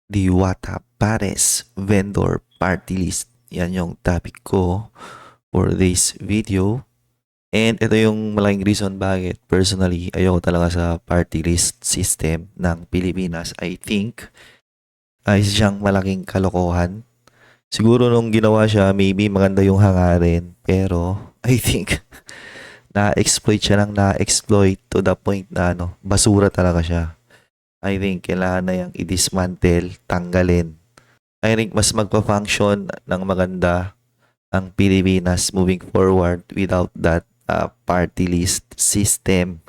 Diwata Pares Vendor Party List. Yan yung topic ko for this video. And ito yung malaking reason bakit personally ayoko talaga sa party list system ng Pilipinas. I think ay siyang malaking kalokohan. Siguro nung ginawa siya, maybe maganda yung hangarin. Pero I think na-exploit siya ng na-exploit to the point na basura talaga siya. I think kailangan na yung i-dismantle, tanggalin. I think mas magpa-function ng maganda ang Pilipinas moving forward without that party list system.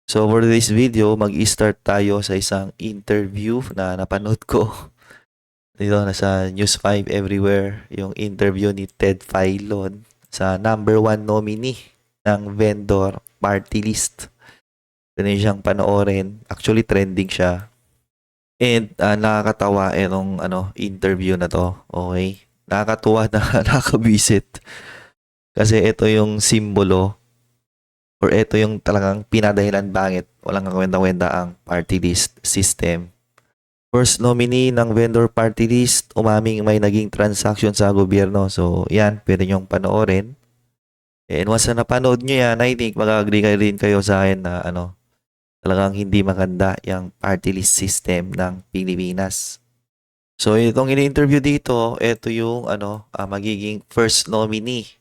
So for this video, mag-start tayo sa isang interview na napanood ko. Dito nasa News 5 everywhere, yung interview ni Ted Filon sa number 1 nominee ng vendor party list. Ganun siyang panoorin. Actually, trending siya. And nakakatawa itong interview na to. Okay? Nakakatuwa na nakakabisit. Kasi ito yung simbolo or ito yung talagang pinadahilan bakit walang kakwenta-kwenta ang party list system. First nominee ng vendor party list, umaming may naging transaction sa gobyerno. So, yan, pwede nyong panoorin. And once na napanood nyo yan, I think mag-agree kayo rin kayo sa akin na talagang hindi maganda yung party list system ng Pilipinas. So, itong ini-interview dito, ito yung magiging first nominee.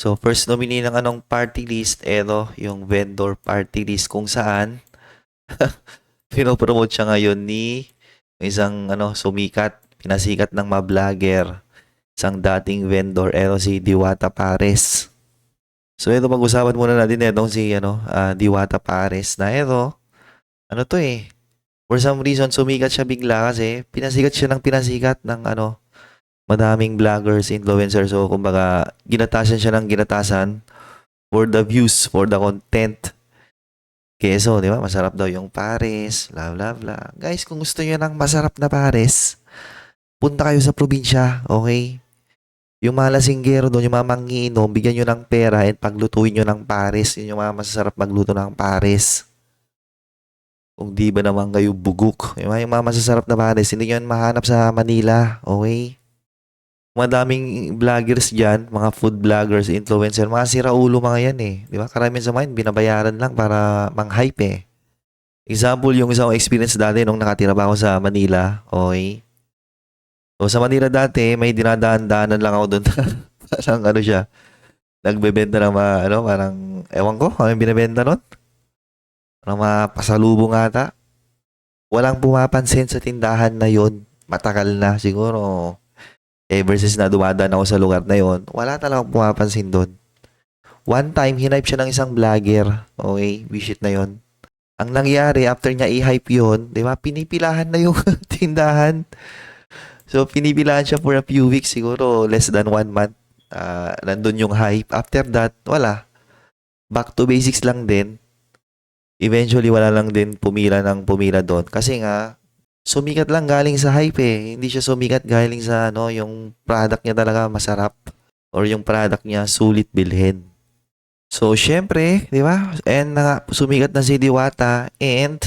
So, first nominee ng party list, ito yung vendor party list kung saan pinopromote siya ngayon ni isang sumikat, pinasikat ng mga vlogger, isang dating vendor, ito si Diwata Pares. So, ito pag-usapan muna natin itong si Diwata Pares na ito, for some reason, sumikat siya bigla kasi pinasikat siya ng pinasikat ng madaming vloggers, influencers. So, kumbaga, ginatasan siya ng ginatasan for the views, for the content. Keso, di ba? Masarap daw yung pares, bla bla bla. Guys, kung gusto niyo ng masarap na pares, punta kayo sa probinsya, okay? Yung mga lasinggero doon, yung mga mangiinom, bigyan nyo ng pera at paglutuin nyo ng pares. Yun yung mga masasarap magluto ng pares. Kung di ba naman kayo bugok. Yung mga masasarap na pares, hindi nyo mahanap sa Manila, okay? Madaming vloggers dyan, mga food vloggers, influencer, mga siraulo mga yan eh. Di ba? Karamihan sa mga binabayaran lang para mang-hype eh. Example, yung isang experience dati nung nakatira pa ako sa Manila, okay? So, sa Manila dati, may dinadaan-daanan lang ako doon. Parang siya, nagbebenta ng mga, parang, ewan ko, ano yung binibenta nun? Parang mga pasalubong ata. Walang pumapansin sa tindahan na yon. Matagal na, siguro, ever since na dumadaan ako sa lugar na yon, wala talagang pumapansin doon. One time, hinype siya ng isang vlogger. Okay, visit na yon. Ang nangyari, after niya i-hype yun, di ba, pinipilahan na yung tindahan. So, pinipilahan siya for a few weeks, siguro less than 1 month. Nandun yung hype. After that, wala. Back to basics lang din. Eventually, wala lang din pumila doon. Kasi nga, sumikat lang galing sa hype eh. Hindi siya sumikat galing sa yung product niya talaga masarap. Or yung product niya sulit bilhin. So, syempre, di ba? And sumikat na si Diwata. And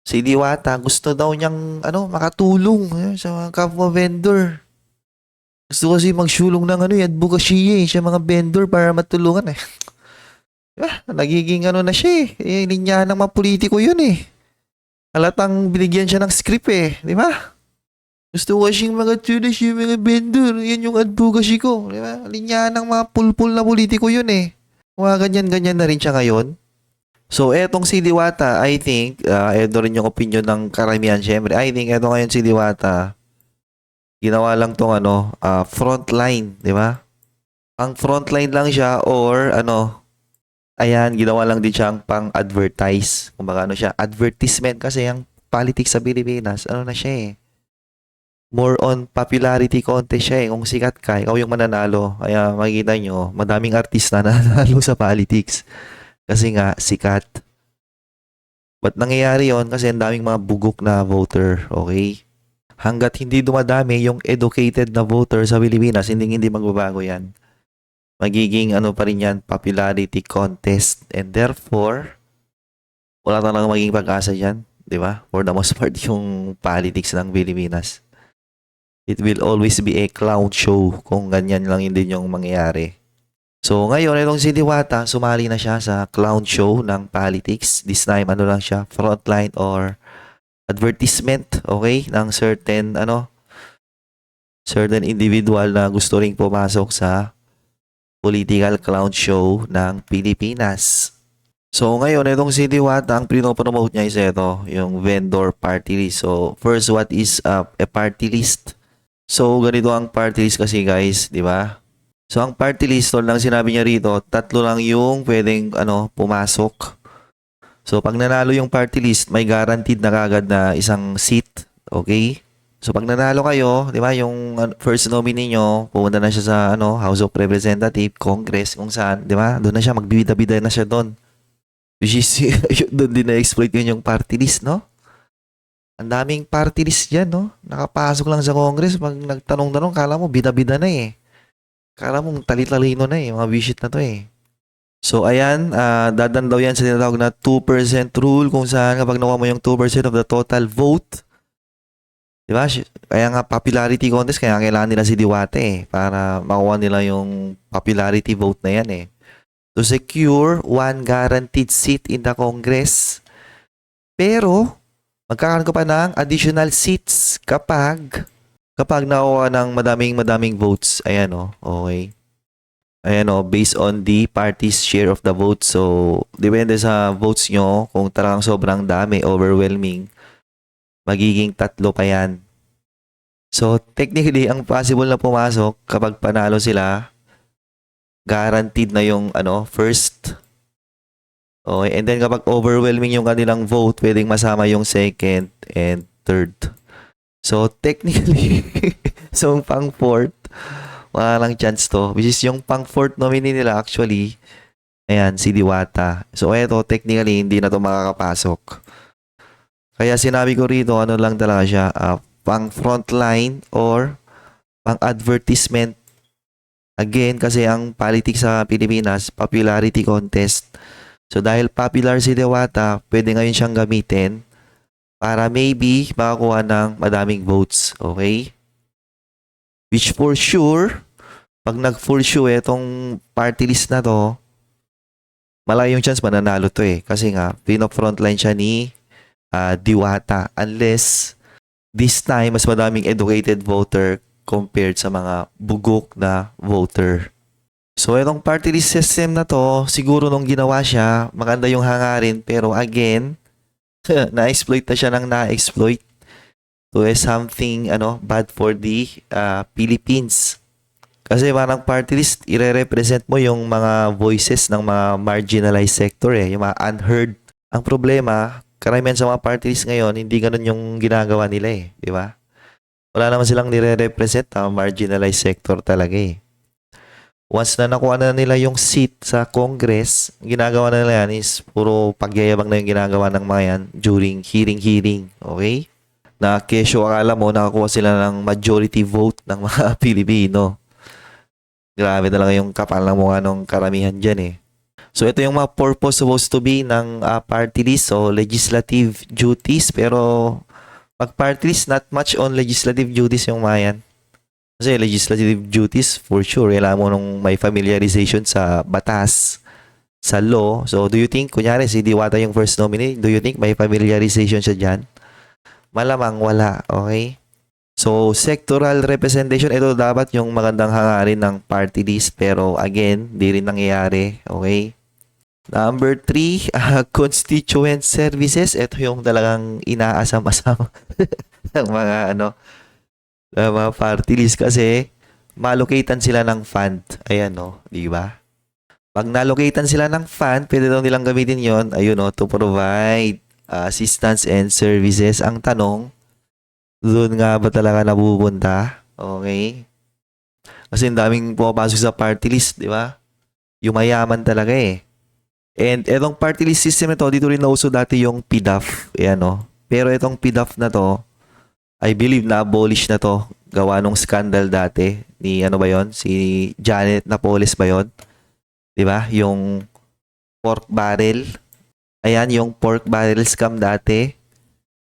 si Diwata, gusto daw niyang makatulong sa mga kapwa vendor. Gusto kasi magsulong ng advocacy sa mga vendor para matulungan eh. Nagiging na siya eh. Linya ng mga politiko yun eh. Halatang binigyan siya ng script eh. Di ba? Gusto ko kasing magatuloy yung mga vendor. Yan yung advocacy ko. Di ba? Linya ng mga pulpul na politiko yun eh. Mga ganyan-ganyan na rin siya ngayon. So, etong si Diwata, I think, ito rin yung opinion ng karamihan, syempre. I think, eto ngayon si Diwata, ginawa lang tong frontline, di ba? Ang frontline lang siya or ayan, ginawa lang din siyang pang-advertise. Kumbaga siya, advertisement kasi ang politics sa Pilipinas, na siya eh. More on popularity contest siya eh. Kung sikat ka, ikaw yung mananalo. Kaya makikita nyo, madaming artista na nanalo sa politics. Kasi nga, sikat. Ba't nangyayari yon? Kasi ang daming mga bugok na voter, okay? Hanggat hindi dumadami yung educated na voter sa Pilipinas, hindi magbabago yan. Magiging pa rin yan, popularity contest. And therefore, wala talagang magiging pag-asa yan. di ba? For the most part, yung politics ng Pilipinas. It will always be a clown show kung ganyan lang yun din yung mangyayari. So, ngayon, itong si Diwata, sumali na siya sa clown show ng politics. This time, ano lang siya, frontline or advertisement, okay, ng certain individual na gusto ring pumasok sa political clown show ng Pilipinas. So, ngayon, itong si Diwata, ang pinopromote niya is ito, yung vendor party list. So, first, what is a party list? So, ganito ang party list kasi guys, di ba? So, ang party list, tol, lang sinabi niya rito, 3 lang yung pwedeng pumasok. So, pag nanalo yung party list, may guaranteed na kagad na isang seat. Okay? So, pag nanalo kayo, di ba, yung first nominee nyo, pumunta na siya sa House of Representative, Congress, kung saan, di ba? Doon na siya, magbibida-bida na siya doon. Which is, doon din na-exploit yun yung party list, no? Ang daming party list dyan, no? Nakapasok lang sa Congress, pag nagtanong-tanong, kala mo, bida-bida na eh. Kala mong tali-talino na eh, mga visit na to eh. So, ayan, dadan daw yan sa tinatawag na 2% rule kung saan kapag nakuha mo yung 2% of the total vote, di ba? Kaya nga popularity contest, kaya kailangan nila si Diwata eh, para makuha nila yung popularity vote na yan eh. To secure one guaranteed seat in the Congress. Pero, magkakaroon ka pa ng additional seats kapag nakuha ng madaming votes. Ayan o, okay. Ayan o, based on the party's share of the votes. So, depende sa votes nyo, kung talagang sobrang dami, overwhelming, magiging 3 pa yan. So, technically, ang possible na pumasok kapag panalo sila, guaranteed na yung first. Okay, and then kapag overwhelming yung kanilang vote, pwedeng masama yung second and third. So, technically, so pang fourth, wala lang chance to. Which is yung pang fourth nominee nila actually, ayan, si Diwata. So, eto, technically, hindi na to makakapasok. Kaya sinabi ko rito, ano lang talaga siya, pang frontline or pang advertisement. Again, kasi ang politics sa Pilipinas, popularity contest. So, dahil popular si Diwata, pwede ngayon siyang gamitin para maybe makakuha ng madaming votes. Okay? Which for sure, pag nag-for sure itong party list na to, malayong chance mananalo to eh. Kasi nga, pino-frontline siya ni Diwata. Unless, this time, mas madaming educated voter compared sa mga bugok na voter. So, itong party list system na to, siguro nung ginawa siya, maganda yung hangarin. Pero again, na-exploit na siya ng na-exploit to something bad for the Philippines. Kasi parang party list, ire-represent mo yung mga voices ng mga marginalized sector eh, yung mga unheard. Ang problema, karamihan sa mga party list ngayon, hindi ganun yung ginagawa nila eh, di ba? Wala naman silang nire-represent ang marginalized sector talaga eh. Once na nakuha na nila yung seat sa Congress, ginagawa na nila yan is puro pagyayabang na yung ginagawa ng mga yan during hearing. Okay? Na kesyo akala mo nakakuha sila ng majority vote ng mga Pilipino. Grabe talaga yung kapal ng mukha ng karamihan dyan eh. So ito yung mga purpose supposed to be ng party list o legislative duties. Pero pag party list, not much on legislative duties yung mga yan. Kasi legislative duties, for sure, kailangan mo nung may familiarization sa batas, sa law. So, do you think, kunyari, si Diwata yung first nominee, do you think may familiarization siya dyan? Malamang wala, okay? So, sectoral representation, ito dapat yung magandang hangarin ng party list. Pero, again, di rin nangyayari, okay? Number 3, constituent services. Ito yung talagang inaasam-asam ng mga mga party list kasi malocatean sila ng fund. Ayan di ba? Pag nalocatean sila ng fund, pwede daw nilang gamitin yon, ayun to provide assistance and services. Ang tanong, doon nga ba talaga napupunta? Okay? Kasi ang daming pumapasok sa party list, di ba? Yung mayaman talaga eh. And etong party list system na to, dito rin nauso dati yung PDAF. Ayan Pero itong PDAF na to, I believe na-abolish na to. Gawa nung scandal dati ni ba yon? Si Janet Napoles ba yon? Diba? Yung pork barrel. Ayan, yung pork barrel scam dati.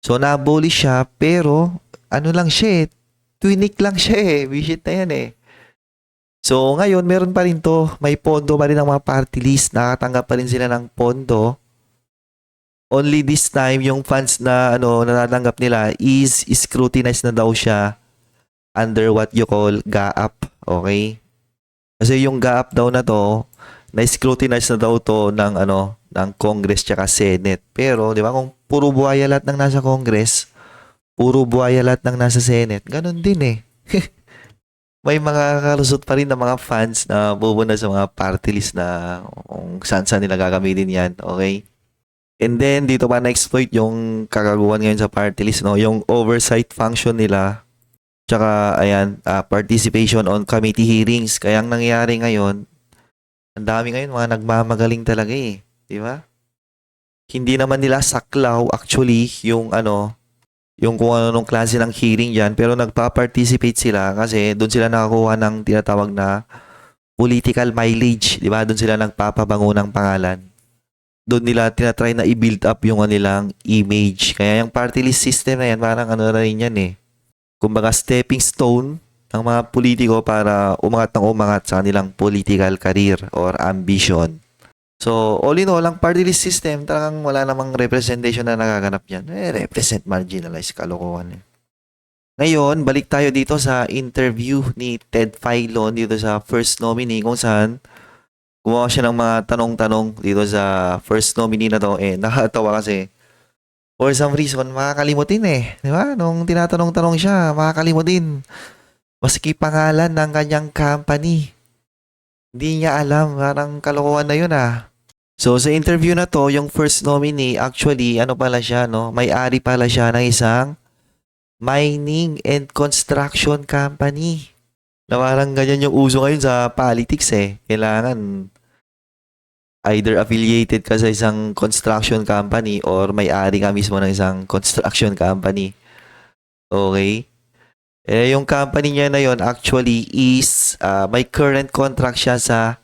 So, na-abolish siya, pero, ano lang siya eh, twinik lang siya eh. Visit na yan eh. So, ngayon, meron pa rin to. May pondo pa rin ang mga party list. Nakatanggap pa rin sila ng pondo. Only this time, yung funds na natatanggap nila is scrutinized na daw siya under what you call GAAP. Okay? Kasi yung GAAP daw na to, na-scrutinize na daw to ng Congress tsaka Senate. Pero, di ba, kung puro buhaya lahat ng nasa Congress, puro buhaya lahat ng nasa Senate, ganun din eh. May mga kalusot pa rin ng mga fans na pupunta sa mga party list na kung saan nila gagamitin yan. Okay? And then, dito pa na-exploit yung kagaguhan ngayon sa party list, no? Yung oversight function nila. Tsaka, ayan, participation on committee hearings. Kaya ang nangyayari ngayon, ang dami ngayon, mga nagmamagaling talaga eh. Di ba? Hindi naman nila saklaw actually yung yung kung anong klase ng hearing dyan, pero nagpa-participate sila kasi doon sila nakakuha ng tinatawag na political mileage, di ba? Doon sila nagpapabango ng pangalan. Doon nila tinatry na i-build up yung kanilang image. Kaya yung party list system na yan, parang na rin yan eh. Kumbaga stepping stone ng mga politiko para umangat ng umangat sa kanilang political career or ambition. So, all in all, ang party list system, talagang wala namang representation na nagaganap yan. Represent marginalized, kalokohan. Ngayon, balik tayo dito sa interview ni Ted Filon dito sa first nominee kung saan gumawa siya ng mga tanong-tanong dito sa first nominee na to. Nakakatawa kasi for some reason, makakalimutin eh. Di ba? Nung tinatanong-tanong siya, makakalimutin. Maski pangalan ng kanyang company. Hindi niya alam. Parang kalokohan na yun ah. So, sa interview na to, yung first nominee, actually, pala siya, no? May-ari pala siya ng isang mining and construction company. Na parang ganyan yung uso ngayon sa politics eh. Kailangan either affiliated ka sa isang construction company or may-ari ka mismo ng isang construction company. Okay? Yung company niya na yon actually is may current contract siya sa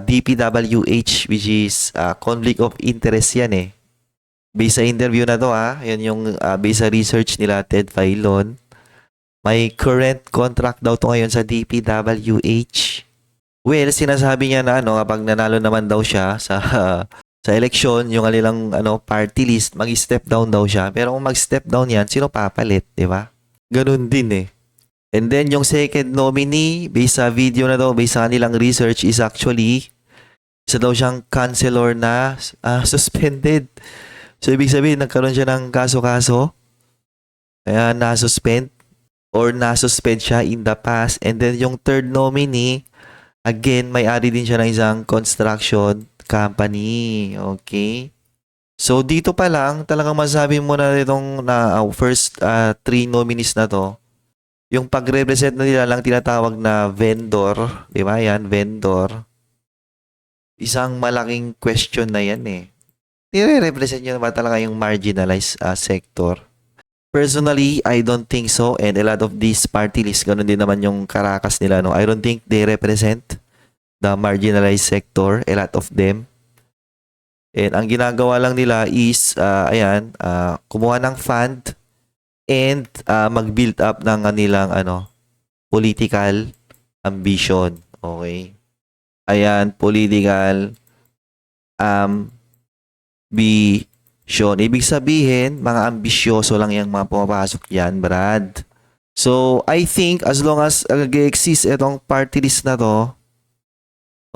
DPWH, which is conflict of interest yan eh. Based sa interview na to yan yung based sa research nila Ted Filon. May current contract daw to ngayon sa DPWH. Well, sinasabi niya na kapag nanalo naman daw siya sa sa eleksyon, yung kanilang party list, mag-step down daw siya. Pero kung mag-step down yan, sino papalit, di ba? Ganun din eh. And then, yung second nominee, based sa video na to, based sa kanilang research, is actually, isa daw siyang counselor na suspended. So, ibig sabihin, nagkaroon siya ng kaso-kaso. Kaya, na-suspend or na-suspend siya in the past. And then, yung third nominee, again, may-ari din siya ng isang construction company. Okay? So, dito pa lang, talagang masabi mo na itong first three nominees na to, yung pag-represent na nila lang tinatawag na vendor, di ba yan, vendor, isang malaking question na yan eh. Nire-represent nyo ba talaga yung marginalized sector? Personally, I don't think so, and a lot of these party lists, ganun din naman yung karakas nila, no? I don't think they represent the marginalized sector, a lot of them. And ang ginagawa lang nila is, kumuha ng fund and mag-build up ng kanilang political ambition. Okay? Ayan, political ambition. Ibig sabihin, mga ambisyoso lang yung mga pumapasok yan, Brad. So, I think as long as nag-exist itong party list na to,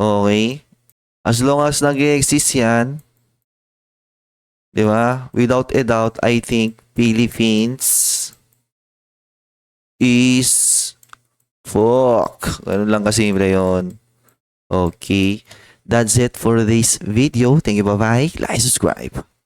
okay, as long as nag-exist yan, di ba? Without a doubt, I think Philippines is fuck. Ganun lang kasimple yun. Okay. That's it for this video. Thank you. Bye-bye. Like, subscribe.